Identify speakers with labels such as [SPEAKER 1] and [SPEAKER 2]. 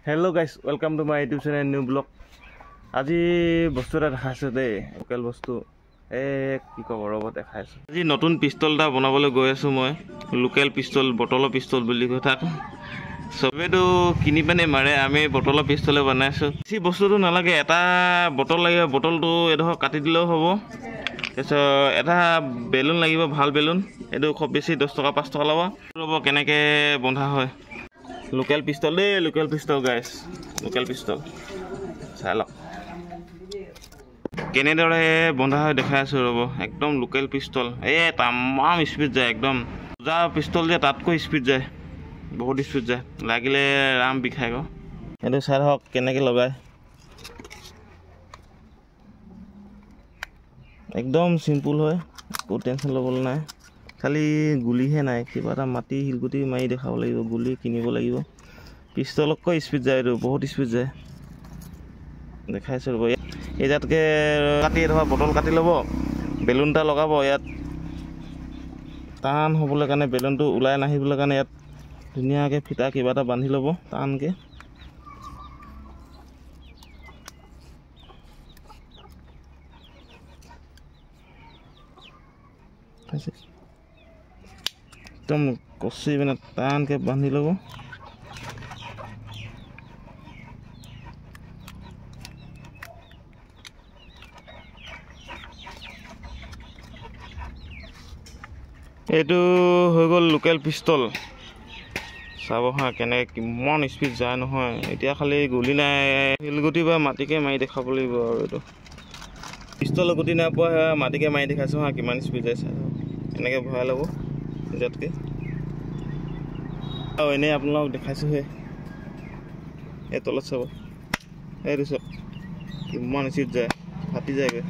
[SPEAKER 1] Hello guys, welcome to my YouTube channel new blog. আজি বস্তু এটা দেখাইছো দেই, লোকেল বস্তু কি কব ৰব দেখাইছো। আজি নতুন পিস্তল এটা বনাবলৈ গৈ আছো মই, লোকেল পিস্তল, বটলৰ পিস্তল বুলি কথা। সবেতো কিনি পানে মাৰে, আমি বটলৰ পিস্তলে বনাইছো। বেছি বস্তুটো নালাগে, এটা বটল লাগিব, বটলটো এডোখৰ কাটি দিলেও হ'ব। তাৰপিছত এটা বেলুন লাগিব, ভাল বেলুন, এইটো খুব বেছি 10 টকা 5 টকা ল'ব। ৰব কেনেকৈ বন্ধা হয়। লোকেল পিস্তল দেই, লোকেল পিস্তল গাইছ, লোকেল পিস্তল চাই লওক কেনেদৰে বন্ধা হয় দেখাই আছো ৰব। একদম লোকেল পিস্তল, তামাম স্পীড যায়, একদম যা পিস্তল যে তাতকৈ স্পীড যায়, বহুত স্পীড যায়, লাগিলে ৰাম বিষাই গ। এইটো চাই হওক কেনেকৈ লগায়, একদম চিম্পুল হয়, একো টেনশ্যন ল'বলৈ নাই। খালি গুলিহে নাই, কিবা এটা মাটি শিলগুটি মাৰি দেখাব লাগিব, গুলি কিনিব লাগিব। পিস্তলতকৈ স্পীড যায়, এইটো বহুত স্পীড যায়, দেখাইছোঁ ৰ'ব। এই যাতকৈ কাটি এডোখৰ বটল কাটি ল'ব, বেলুন এটা লগাব ইয়াত, টান হ'বলৈ কাৰণে, বেলুনটো ওলাই নাহিবলৈ কাৰণে ইয়াত ধুনীয়াকৈ ফিটা কিবা এটা বান্ধি ল'ব টানকৈ। একদম কচি মানে টানকৈ বান্ধি ল'ব। এইটো হৈ গ'ল লোকেল পিস্তল। চাব হা কেনেকৈ কিমান স্পীড যায় নহয়। এতিয়া খালি গুলি নাই, শিলগুটি বা মাটিকে মাৰি দেখাব লাগিব আৰু। এইটো পিস্তলৰ গুটি নাই পোৱা, মাটিকে মাৰি দেখাইছোঁ হা কিমান স্পীড যায় চাই। এনেকৈ ভৰাই ল'ব যাতকৈ, আৰু এনেই আপোনালোকক দেখাইছোঁহে। এই তলত চাব, এইটো চাওক কিমান স্পীড যায়, ফাটি যায়গৈ।